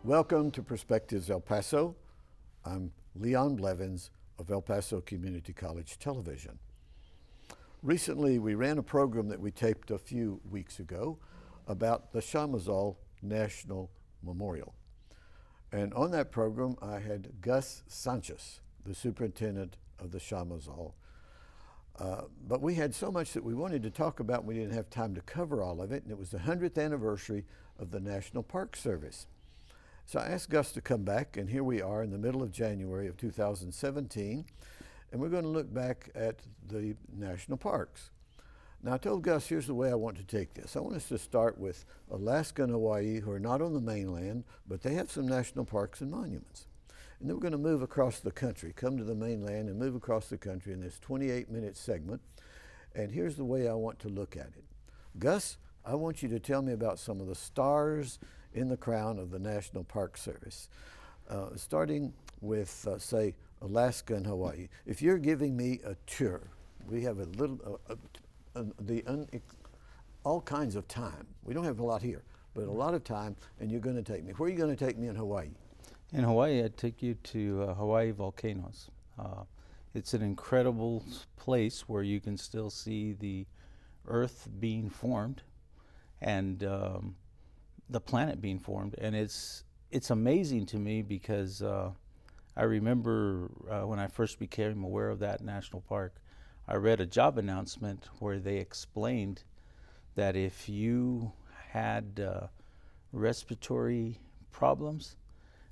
Welcome to Perspectives El Paso. I'm Leon Blevins of El Paso Community College Television. Recently, we ran a program that we taped a few weeks ago about the Chamizal National Memorial. And on that program, I had Gus Sanchez, the superintendent of the Chamizal. But we had so much that we wanted to talk about, and we didn't have time to cover all of it, and it was the 100th anniversary of the National Park Service. So I asked Gus to come back, and here we are in the middle of January of 2017, and we're going to look back at the national parks. Now, I told Gus, here's the way I want to take this. I want us to start with Alaska and Hawaii, who are not on the mainland, but they have some national parks and monuments. And then we're going to move across the country, come to the mainland and move across the country in this 28-minute segment. And here's the way I want to look at it. Gus, I want you to tell me about some of the stars in the crown of the National Park Service, starting with, say, Alaska and Hawaii. If you're giving me a tour, we have a little, all kinds of time. We don't have a lot here, but a lot of time, and you're going to take me. Where are you going to take me in Hawaii? In Hawaii, I'd take you to Hawaii volcanoes. It's an incredible place where you can still see the Earth being formed and the planet being formed. And it's amazing to me because I remember when I first became aware of that national park, I read a job announcement where they explained that if you had respiratory problems,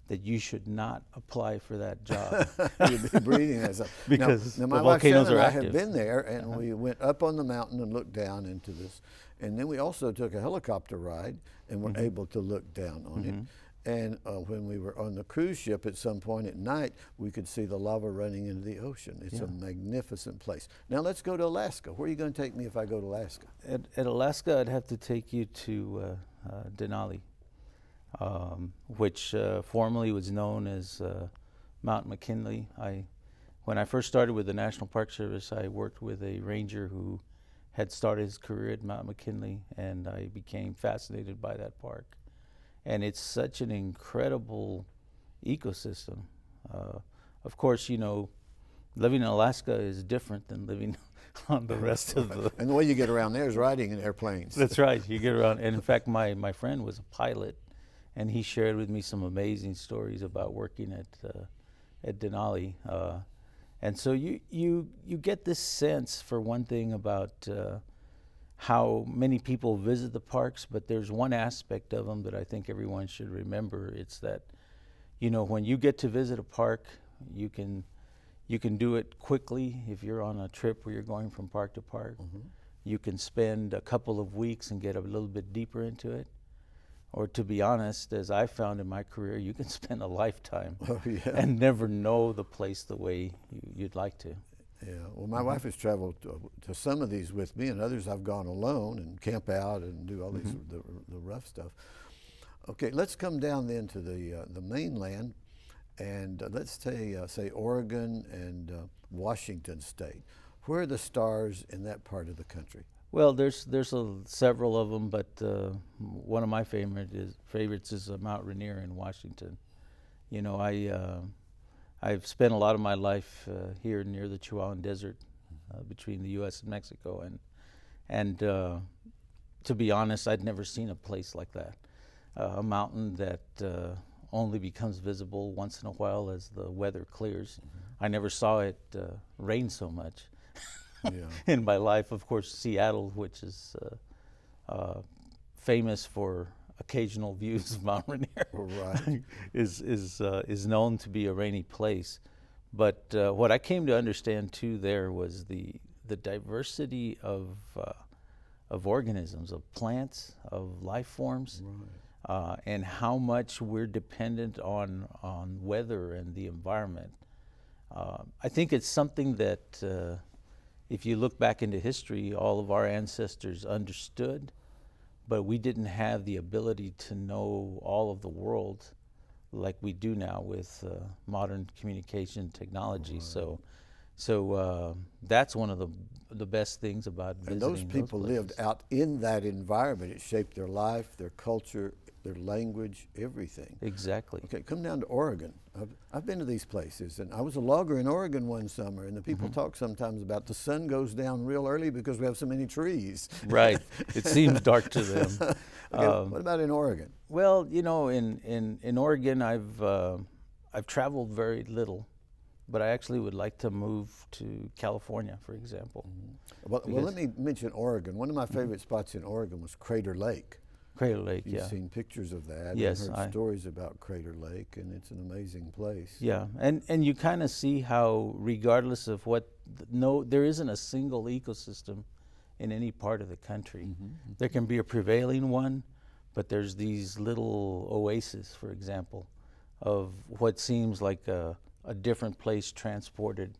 that you should not apply for that job. You'd be breathing that stuff. Because now the my wife volcanoes and are I active. have been there, and we went up on the mountain and looked down into this. And then we also took a helicopter ride and were able to look down on it. And when we were on the cruise ship at some point at night, we could see the lava running into the ocean. It's a magnificent place. Now let's go to Alaska. Where are you going to take me if I go to Alaska? At Alaska, I'd have to take you to Denali, which formerly was known as Mount McKinley. When I first started with the National Park Service, I worked with a ranger who had started his career at Mount McKinley, and I became fascinated by that park. And it's such an incredible ecosystem. Of course, you know, living in Alaska is different than living on the rest of the... And the way you get around there is riding in airplanes. That's right, you get around. And in fact, my friend was a pilot, and he shared with me some amazing stories about working at Denali. And so you get this sense, for one thing, about how many people visit the parks, but there's one aspect of them that I think everyone should remember. It's that, you know, when you get to visit a park, you can do it quickly if you're on a trip where you're going from park to park. You can spend a couple of weeks and get a little bit deeper into it. Or to be honest, as I found in my career, you can spend a lifetime and never know the place the way you'd like to. Yeah, well, my wife has traveled to some of these with me, and others I've gone alone and camp out and do all these the rough stuff. Okay, let's come down then to the mainland, and let's say Oregon and Washington State. Where are the stars in that part of the country? Well, there's several of them, but one of my favorites is Mount Rainier in Washington. You know, I've spent a lot of my life here near the Chihuahuan Desert, between the U.S. and Mexico, and to be honest, I'd never seen a place like that. A mountain that only becomes visible once in a while as the weather clears. I never saw it rain so much. In my life. Of course, Seattle, which is famous for occasional views of Mount Rainier, is known to be a rainy place. But what I came to understand too there was the diversity of organisms, of plants, of life forms, and how much we're dependent on weather and the environment. I think it's something that if you look back into history, all of our ancestors understood, but we didn't have the ability to know all of the world like we do now with modern communication technology. So that's one of the best things about visiting And those people places. lived out in that environment. It shaped their life, their culture, their language, everything. Exactly. Okay, come down to Oregon. I've been to these places, and I was a logger in Oregon one summer, and the people talk sometimes about the sun goes down real early because we have so many trees. Right. It seems dark to them. Okay, what about in Oregon? Well, you know, in Oregon, I've traveled very little, but I actually would like to move to California, for example. Well, let me mention Oregon. One of my favorite spots in Oregon was Crater Lake. Crater Lake, You've yeah. seen pictures of that. Yes, and heard stories about Crater Lake, and it's an amazing place. Yeah, and you kind of see how, regardless of there isn't a single ecosystem in any part of the country. There can be a prevailing one, but there's these little oases, for example, of what seems like a different place transported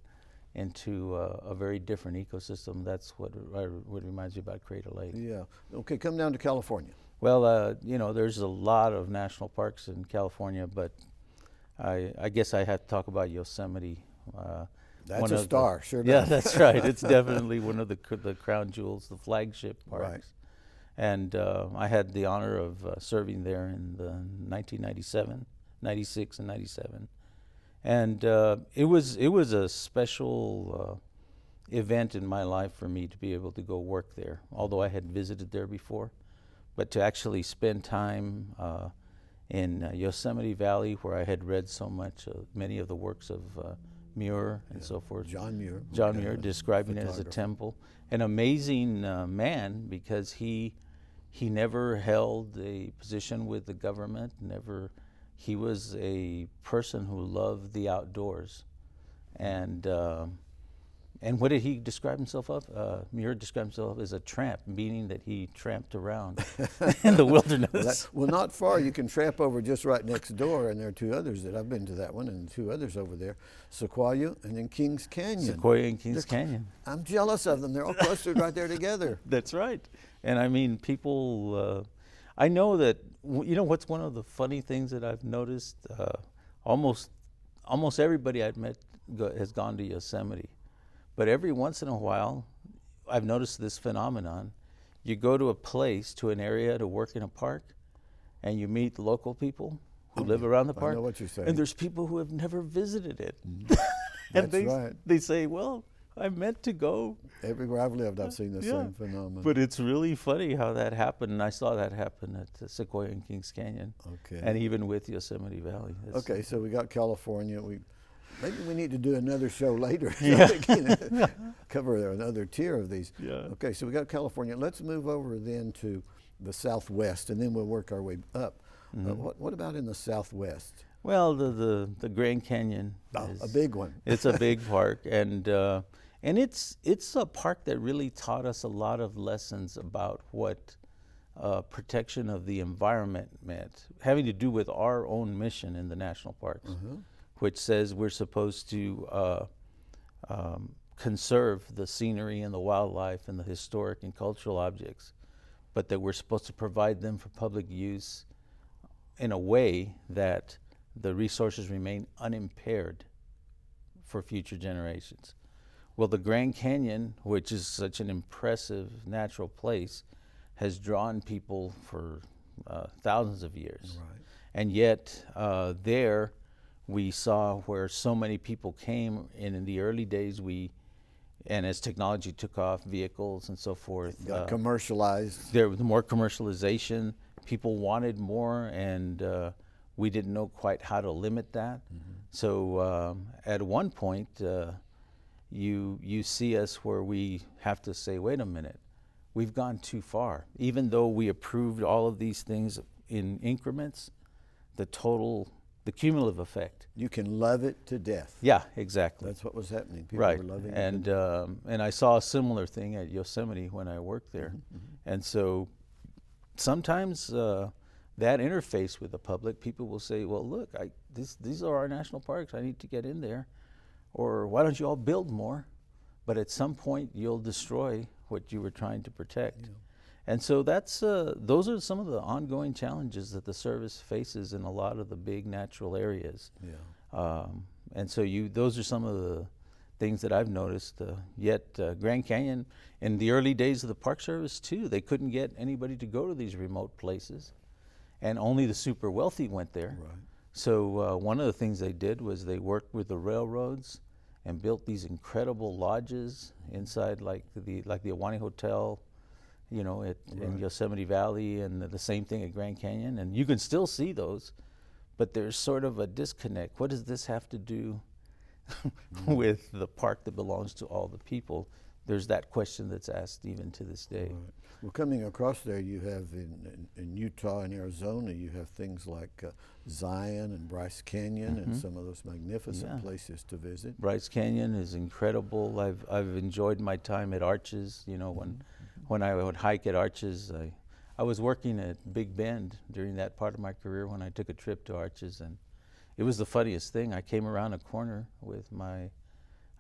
into a very different ecosystem. That's what reminds me about Crater Lake. Yeah. Okay, come down to California. Well, you know, there's a lot of national parks in California, but I guess I have to talk about Yosemite. That's a star, sure does. Yeah, that's right. It's definitely one of the crown jewels, the flagship parks. Right. And I had the honor of serving there in the 1997, 96, and 97. And it was a special event in my life for me to be able to go work there, although I had visited there before. But to actually spend time in Yosemite Valley, where I had read so many of the works of Muir and so forth. John Muir. John Muir, describing it as a temple. An amazing man, because he never held a position with the government, he was a person who loved the outdoors. And what did he describe himself of? Muir described himself as a tramp, meaning that he tramped around in the wilderness. Well, not far. You can tramp over just right next door, and there are two others that I've been to that one, and two others over there, Sequoia and then Kings Canyon. Sequoia and Kings Canyon. I'm jealous of them. They're all clustered right there together. That's right. And I mean, people, I know that, you know, what's one of the funny things that I've noticed? Almost everybody I've met has gone to Yosemite. But every once in a while, I've noticed this phenomenon. You go to a place, to an area to work in a park, and you meet local people who live around the park. I know what you're saying. And there's people who have never visited it. That's right. They say, well, I meant to go. Everywhere I've lived, I've seen the same phenomenon. But it's really funny how that happened, and I saw that happen at Sequoia and Kings Canyon. Okay. And even with Yosemite Valley. Okay, so we got California. Maybe we need to do another show later. Yeah. Cover another tier of these. Yeah. Okay, so we got California. Let's move over then to the Southwest, and then we'll work our way up. What about in the Southwest? Well, the Grand Canyon is a big one. It's a big park, and it's a park that really taught us a lot of lessons about what protection of the environment meant, having to do with our own mission in the national parks. Which says we're supposed to conserve the scenery and the wildlife and the historic and cultural objects, but that we're supposed to provide them for public use in a way that the resources remain unimpaired for future generations. Well, the Grand Canyon, which is such an impressive natural place, has drawn people for thousands of years. Right. And yet there, we saw where so many people came, and in the early days and as technology took off, vehicles and so forth. Got commercialized. There was more commercialization. People wanted more, and we didn't know quite how to limit that. So at one point, you see us where we have to say, wait a minute, we've gone too far. Even though we approved all of these things in increments, the cumulative effect. You can love it to death. Yeah, exactly. That's what was happening. People Right. were loving And it. and I saw a similar thing at Yosemite when I worked there. And so sometimes that interface with the public, people will say, well, look, these are our national parks. I need to get in there. Or why don't you all build more? But at some point, you'll destroy what you were trying to protect. Yeah. And so those are some of the ongoing challenges that the service faces in a lot of the big natural areas. Yeah. And so those are some of the things that I've noticed. Yet Grand Canyon, in the early days of the Park Service too, they couldn't get anybody to go to these remote places. and only the super wealthy went there. Right. So one of the things they did was they worked with the railroads and built these incredible lodges inside, like the Ahwahnee Hotel, you know, in Yosemite Valley, and the same thing at Grand Canyon. And you can still see those, but there's sort of a disconnect. What does this have to do with the park that belongs to all the people? There's that question that's asked even to this day. Right. Well, coming across there, you have in Utah and Arizona, you have things like Zion and Bryce Canyon and some of those magnificent places to visit. Bryce Canyon is incredible. I've enjoyed my time at Arches. You know, when I would hike at Arches, I was working at Big Bend during that part of my career when I took a trip to Arches, and it was the funniest thing. I came around a corner with my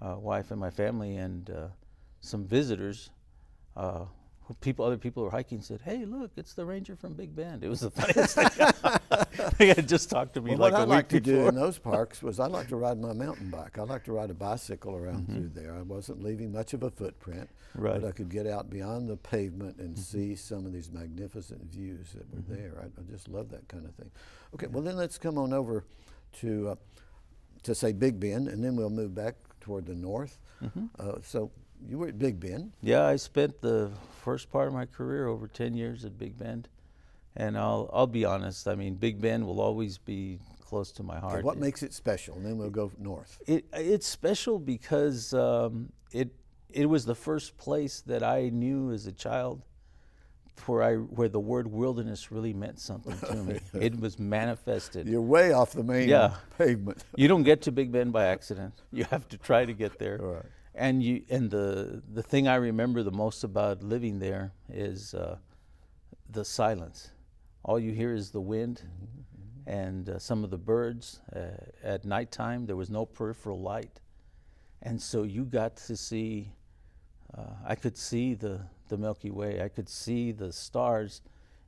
wife and my family, and some visitors, other people were hiking, said, "Hey, look, it's the ranger from Big Bend." It was the funniest thing. They had just talked to me Well, like a week before. what I like to do in those parks was I like to ride my mountain bike. I like to ride a bicycle around through there. I wasn't leaving much of a footprint, but I could get out beyond the pavement and see some of these magnificent views that were there. I just love that kind of thing. Okay, well then let's come on over to say Big Bend, and then we'll move back toward the north. So you were at Big Bend. Yeah, I spent the first part of my career, over 10 years at Big Bend. And I'll be honest, I mean, Big Bend will always be close to my heart. Okay, what makes it special? And then we'll go north. It's special because it was the first place that I knew as a child where the word wilderness really meant something to me. It was manifested. You're way off the main pavement. You don't get to Big Bend by accident. You have to try to get there. Right. And the thing I remember the most about living there is the silence. All you hear is the wind and some of the birds. At nighttime, there was no peripheral light. And so you got to see, I could see the Milky Way. I could see the stars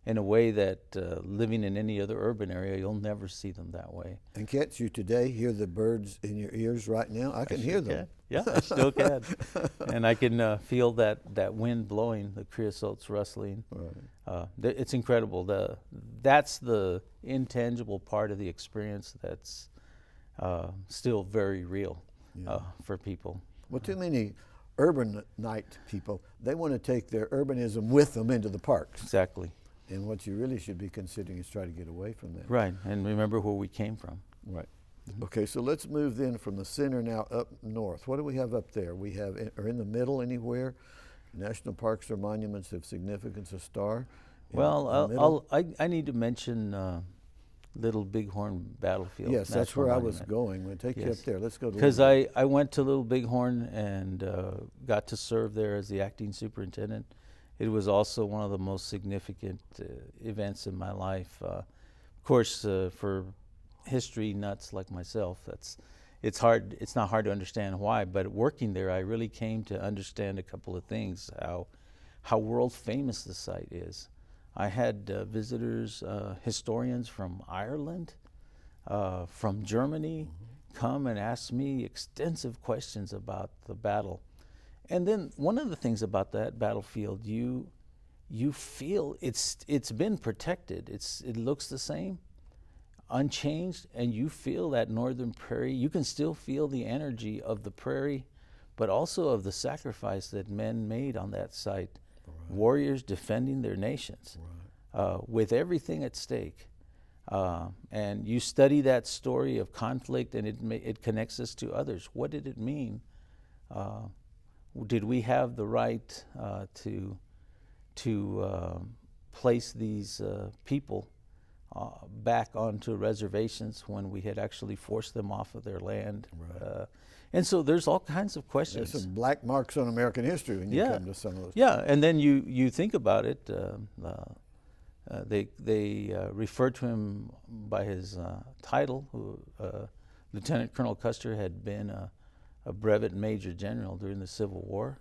in a way that living in any other urban area, you'll never see them that way. And can't you today hear the birds in your ears right now? I can hear them. Yeah, I still can. And I can feel that wind blowing, the creosotes rustling. Right. It's incredible. That's the intangible part of the experience that's still very real for people. Well, too many urban night people, they want to take their urbanism with them into the parks. Exactly. And what you really should be considering is try to get away from that. Right, and remember where we came from. Right. Okay, so let's move then from the center now up north. What do we have up there? We have, or in the middle anywhere, national parks or monuments of significance, a star? Well, I need to mention Little Bighorn Battlefield. Yes, that's where I was going. We'll take you up there. Let's go to because I went to Little Bighorn and got to serve there as the acting superintendent. It was also one of the most significant events in my life. Of course, for history nuts like myself, it's not hard to understand why, but working there I really came to understand a couple of things, how world famous the site is. I had visitors, historians from Ireland, from Germany, come and ask me extensive questions about the battle. And then one of the things about that battlefield, you feel it's been protected. It looks the same, unchanged, and you feel that northern prairie. You can still feel the energy of the prairie, but also of the sacrifice that men made on that site. Right. Warriors defending their nations, with everything at stake. And you study that story of conflict, and it connects us to others. What did it mean? Did we have the right to place these people back onto reservations when we had actually forced them off of their land? Right. And so there's all kinds of questions. There's some black marks on American history when you come to some of those. Yeah, and then you think about it. They refer to him by his title. Lieutenant Colonel Custer had been a brevet major general during the Civil War,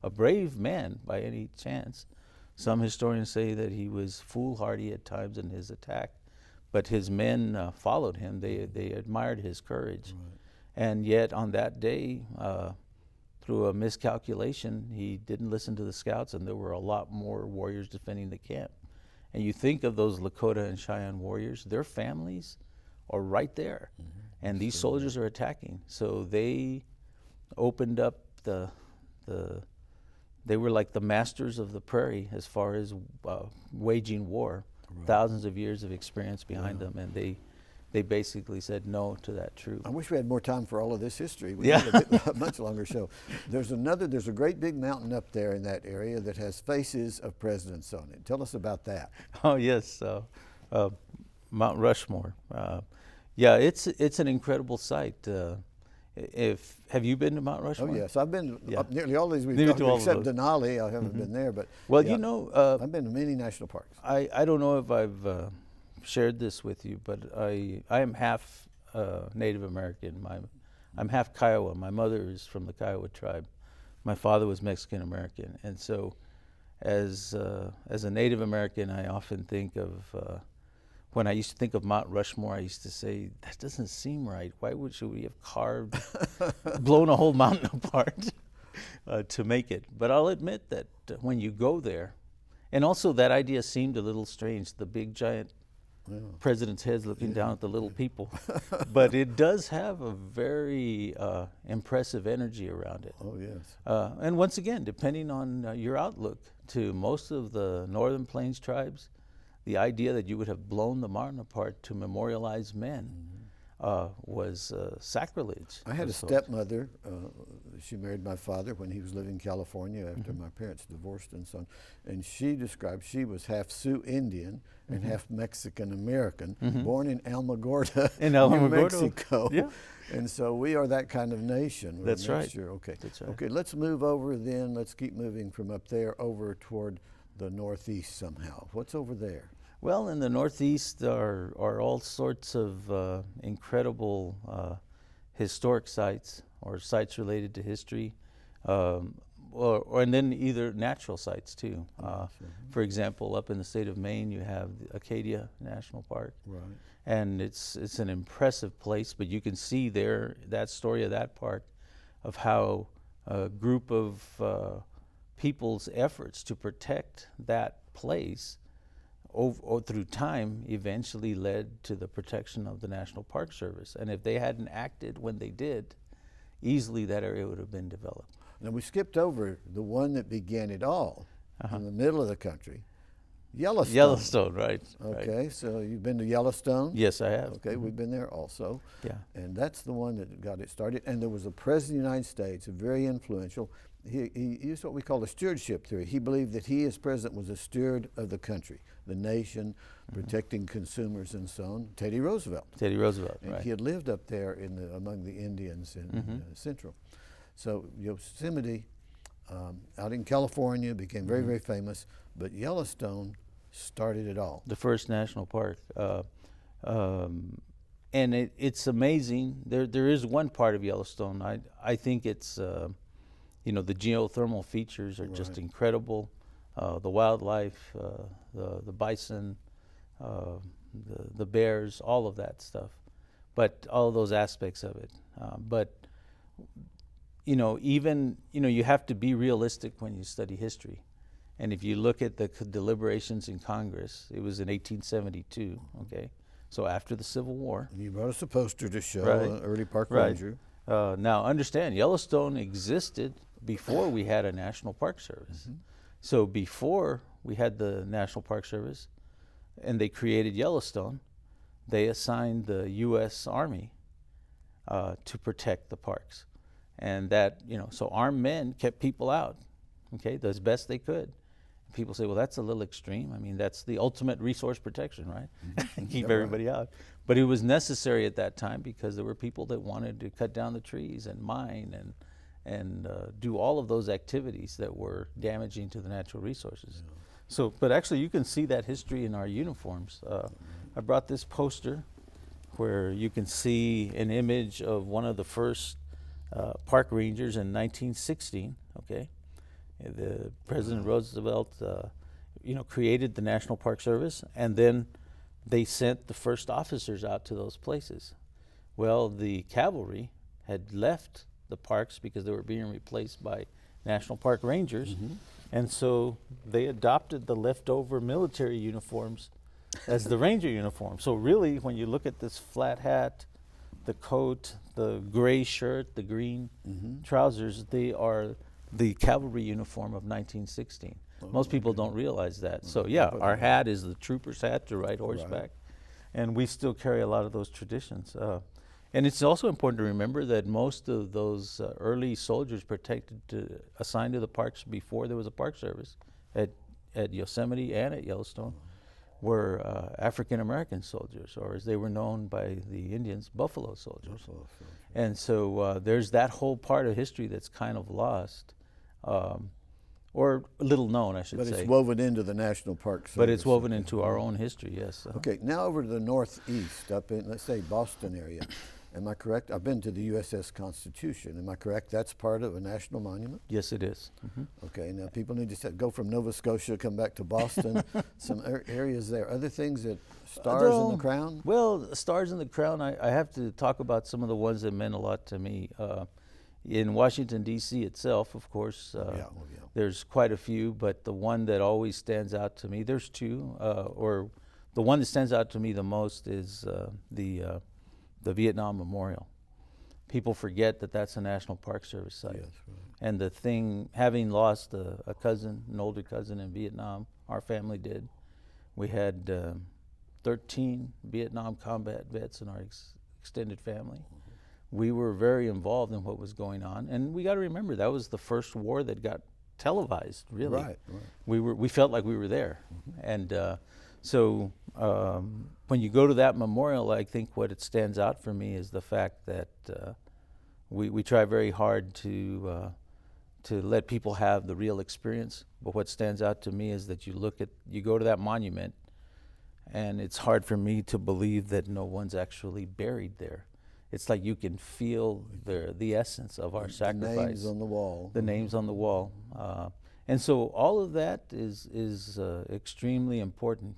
a brave man by any chance. Some historians say that he was foolhardy at times in his attack, but his men followed him. They admired his courage. Right. And yet on that day, through a miscalculation, he didn't listen to the scouts, and there were a lot more warriors defending the camp. and you think of those Lakota and Cheyenne warriors, their families are right there. And these soldiers are attacking. So they opened up they were like the masters of the prairie as far as waging war. Right. Thousands of years of experience behind them, and they basically said no to that troop. I wish we had more time for all of this history. We yeah. need a much longer show. There's a great big mountain up there in that area that has faces of presidents on it. Tell us about that. Oh yes, Mount Rushmore. Yeah, it's an incredible sight. Have you been to Mount Rushmore? Oh yes, I've been up nearly all these we've Nearly talked, except Denali. I haven't been there, but well, yeah, you know, I've been to many national parks. I don't know if I've shared this with you, but I am half Native American. I'm half Kiowa. My mother is from the Kiowa tribe. My father was Mexican American, and so as a Native American, I often think of when I used to think of Mount Rushmore, I used to say, that doesn't seem right. Why should we have carved, blown a whole mountain apart to make it? But I'll admit that when you go there, and also that idea seemed a little strange, the big giant president's heads looking down at the little people. But it does have a very impressive energy around it. Oh, yes. And once again, depending on your outlook, to most of the Northern Plains tribes, the idea that you would have blown the mountain apart to memorialize men was sacrilege. I had a stepmother. She married my father when he was living in California after my parents divorced and so on. And she described she was half Sioux Indian and half Mexican American, born in Alamogordo, New Mexico. Yeah. And so we are that kind of nation. We're That's right. Okay. That's right. Okay, let's move over then. Let's keep moving from up there over toward the northeast somehow. What's over there? Well, in the northeast are all sorts of incredible historic sites or sites related to history, and then either natural sites too. For example, up in the state of Maine, you have the Acadia National Park, Right. and it's an impressive place. But you can see there that story of that park, of how a group of people's efforts to protect that place through time eventually led to the protection of the National Park Service. And if they hadn't acted when they did, easily that area would have been developed. Now we skipped over the one that began it all in the middle of the country, Yellowstone. Yellowstone, right. Okay, right. so you've been to Yellowstone? Yes, I have. Okay, we've been there also. Yeah. And that's the one that got it started. And there was a president of the United States, very influential. He used what we call the stewardship theory. He believed that he, as president, was a steward of the country, the nation, protecting consumers and so on. Teddy Roosevelt. Teddy Roosevelt, and right. he had lived up there among the Indians in Central. So Yosemite, out in California, became very, very famous. But Yellowstone started it all. The first national park. And it's amazing. There is one part of Yellowstone. I think it's, the geothermal features are just incredible. The wildlife, the bison, the bears, all of that stuff. But all of those aspects of it. You have to be realistic when you study history. And if you look at the deliberations in Congress, it was in 1872, okay? So after the Civil War. And you brought us a poster to show an early park right. ranger. Now understand, Yellowstone existed before we had a National Park Service. So before we had the National Park Service and they created Yellowstone, they assigned the U.S. Army to protect the parks. And that, so armed men kept people out, okay, as best they could. People say, well, that's a little extreme. I mean, that's the ultimate resource protection, right? And keep everybody out. But it was necessary at that time because there were people that wanted to cut down the trees and mine and do all of those activities that were damaging to the natural resources. So, but actually you can see that history in our uniforms. I brought this poster where you can see an image of one of the first park rangers in 1916, okay? The President Roosevelt, created the National Park Service, and then they sent the first officers out to those places. Well, the cavalry had left the parks because they were being replaced by National Park Rangers, And so they adopted the leftover military uniforms as the Ranger uniform. So really, when you look at this flat hat, the coat, the gray shirt, the green trousers, they are the cavalry uniform of 1916. Most people don't realize that. So yeah, our hat is the trooper's hat to ride horseback. And we still carry a lot of those traditions. And it's also important to remember that most of those early soldiers assigned to the parks before there was a Park Service at Yosemite and at Yellowstone were African American soldiers, or as they were known by the Indians, buffalo soldiers. And so there's that whole part of history that's kind of lost, or little known, I should say. But it's woven into the National Park Service. But it's woven into our own history, yes. Okay, now over to the northeast, up in, let's say, Boston area. Am I correct? I've been to the USS Constitution. Am I correct? That's part of a national monument? Yes, it is. Okay, now people need to go from Nova Scotia, come back to Boston. Some areas there. Other things that, stars in the crown? Well, stars in the crown, I have to talk about some of the ones that meant a lot to me. In Washington, D.C. itself, of course, there's quite a few, but the one that always stands out to me, there's two, or the one that stands out to me the most is the Vietnam Memorial. People forget that that's a National Park Service site. Yes, right. And the thing, having lost a cousin, an older cousin in Vietnam, our family did. We had 13 Vietnam combat vets in our extended family. We were very involved in what was going on. And we got to remember, that was the first war that got televised, really. Right. We felt like we were there. And so when you go to that memorial, I think what it stands out for me is the fact that we try very hard to let people have the real experience. But what stands out to me is that you go to that monument, and it's hard for me to believe that no one's actually buried there. It's like you can feel the essence of our sacrifice. The names on the wall. The names on the wall. And so all of that is extremely important.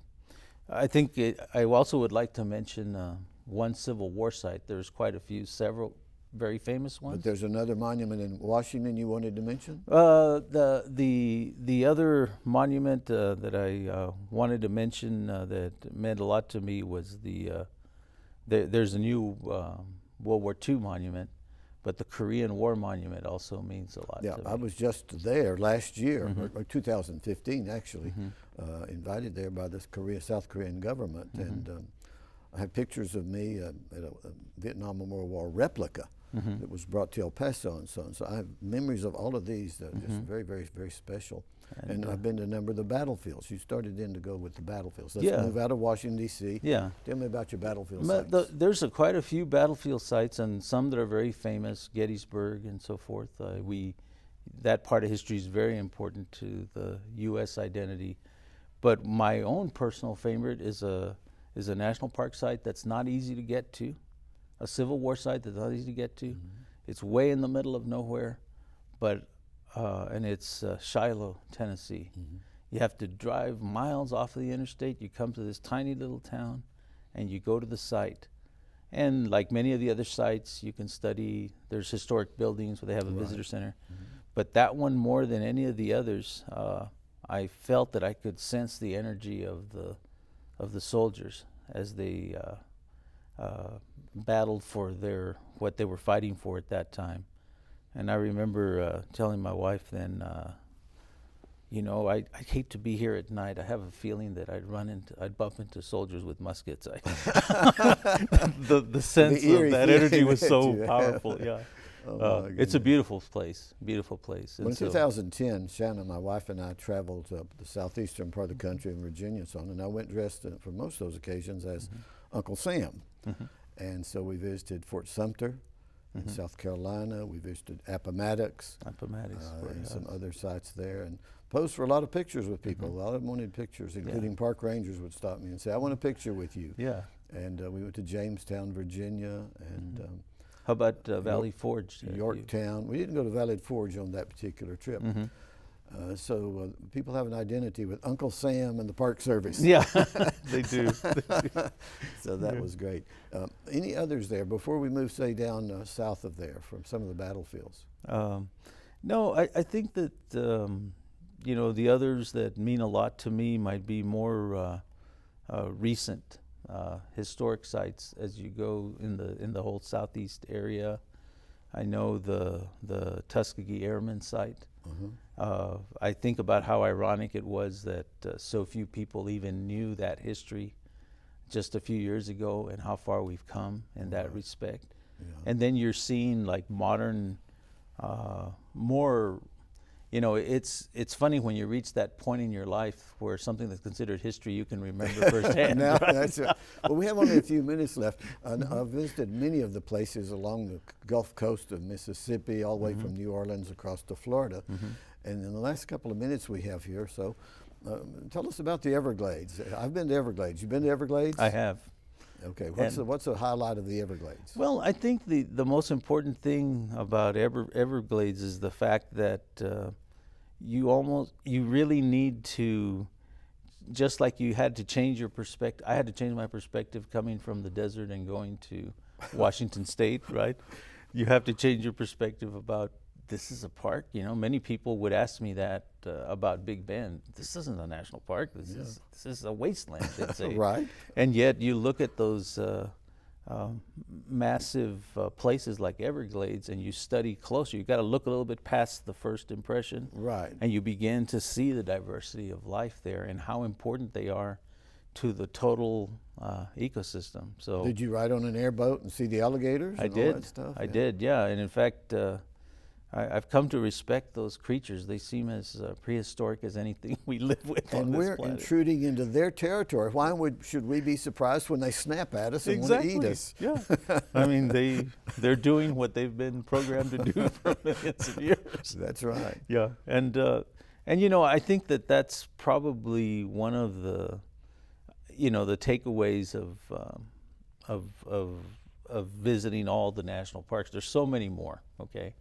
I think I also would like to mention one Civil War site. There's quite a few, several very famous ones. But there's another monument in Washington you wanted to mention? The other monument that I wanted to mention that meant a lot to me was there's a new World War II monument, but the Korean War monument also means a lot to me. Yeah, I was just there last year, or 2015 actually, invited there by the South Korean government, and I have pictures of me at a Vietnam Memorial War replica that was brought to El Paso and so on. So I have memories of all of these that are just very, very, very special. And I've been to a number of the battlefields. You started in to go with the battlefields. Let's move out of Washington, D.C. Yeah. Tell me about your battlefield sites. There's quite a few battlefield sites, and some that are very famous, Gettysburg and so forth. That part of history is very important to the U.S. identity. But my own personal favorite is a national park site that's not easy to get to, a Civil War site that's not easy to get to. It's way in the middle of nowhere, and it's Shiloh, Tennessee. You have to drive miles off of the interstate. You come to this tiny little town, and you go to the site. And like many of the other sites, you can study. There's historic buildings where they have a visitor center. But that one, more than any of the others, I felt that I could sense the energy of the soldiers as they battled for what they were fighting for at that time. And I remember telling my wife then, I'd hate to be here at night. I have a feeling that I'd bump into soldiers with muskets. The sense of that energy was so powerful. Yeah. It's a beautiful place, beautiful place. Well, in 2010, Shannon, my wife, and I traveled up the southeastern part of the country in Virginia and so on, and I went dressed for most of those occasions as Uncle Sam. And so we visited Fort Sumter in South Carolina. We visited Appomattox, and some other sites there, and posed for a lot of pictures with people. A lot of them wanted pictures, including park rangers would stop me and say, "I want a picture with you." Yeah. And we went to Jamestown, Virginia, and how about Valley Forge? Yorktown. We didn't go to Valley Forge on that particular trip. So people have an identity with Uncle Sam and the Park Service. Yeah, they do. So that was great. Any others there before we move, say, down south of there from some of the battlefields? No, I think that the others that mean a lot to me might be more recent historic sites as you go in the whole southeast area. I know the Tuskegee Airmen site. I think about how ironic it was that so few people even knew that history just a few years ago, and how far we've come in that respect. Yeah. And then you're seeing like modern, more, it's funny when you reach that point in your life where something that's considered history you can remember firsthand. No, right? That's right. Well, we have only a few minutes left. I've visited many of the places along the Gulf Coast of Mississippi, all the way from New Orleans across to Florida. And in the last couple of minutes we have here, so tell us about the Everglades. I've been to Everglades. You been to Everglades? I have. Okay. What's the highlight of the Everglades? Well, I think the most important thing about Everglades is the fact that you really need to, just like you had to change your perspective. I had to change my perspective coming from the desert and going to Washington State, right? You have to change your perspective about, this is a park. Many people would ask me that about Big Bend. This isn't a national park. This is a wasteland, they'd say. Right. And yet you look at those massive places like Everglades and you study closer. You've got to look a little bit past the first impression. Right. And you begin to see the diversity of life there and how important they are to the total ecosystem. So did you ride on an airboat and see the alligators and all that stuff? I did, yeah. And in fact, I've come to respect those creatures. They seem as prehistoric as anything we live with on this planet. And we're intruding into their territory. Why should we be surprised when they snap at us and want to eat us? Yeah. I mean, they're doing what they've been programmed to do for millions of years. That's right. Yeah. And I think that's probably one of the takeaways of visiting all the national parks. There's so many more, okay?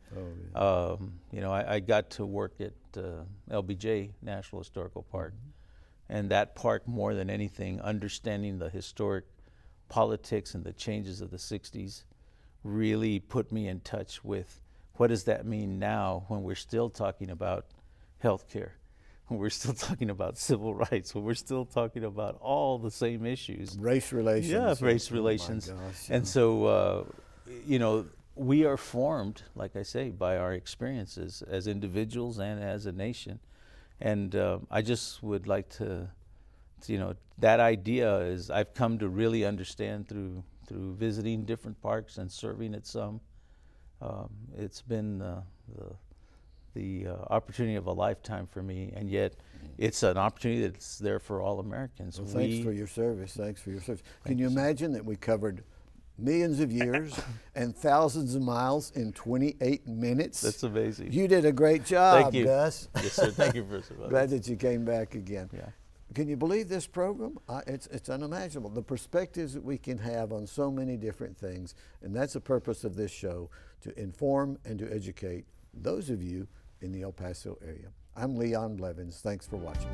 Oh, yeah. I got to work at LBJ National Historical Park, and that park, more than anything, understanding the historic politics and the changes of the 60s really put me in touch with what does that mean now when we're still talking about healthcare, when we're still talking about civil rights, when we're still talking about all the same issues. Race relations. Yeah, race relations. Oh my gosh, and so, we are formed, like I say, by our experiences as individuals and as a nation. And I just would like to, that idea is I've come to really understand through visiting different parks and serving at some. It's been the opportunity of a lifetime for me, and yet it's an opportunity that's there for all Americans. Well, thanks for your service. Thanks for your service. Can you imagine that we covered millions of years and thousands of miles in 28 minutes? That's amazing. You did a great job, Thank you. Gus. Yes, sir. Thank you, First of all. Glad that you came back again. Yeah. Can you believe this program? It's unimaginable. The perspectives that we can have on so many different things, and that's the purpose of this show, to inform and to educate those of you in the El Paso area. I'm Leon Blevins. Thanks for watching.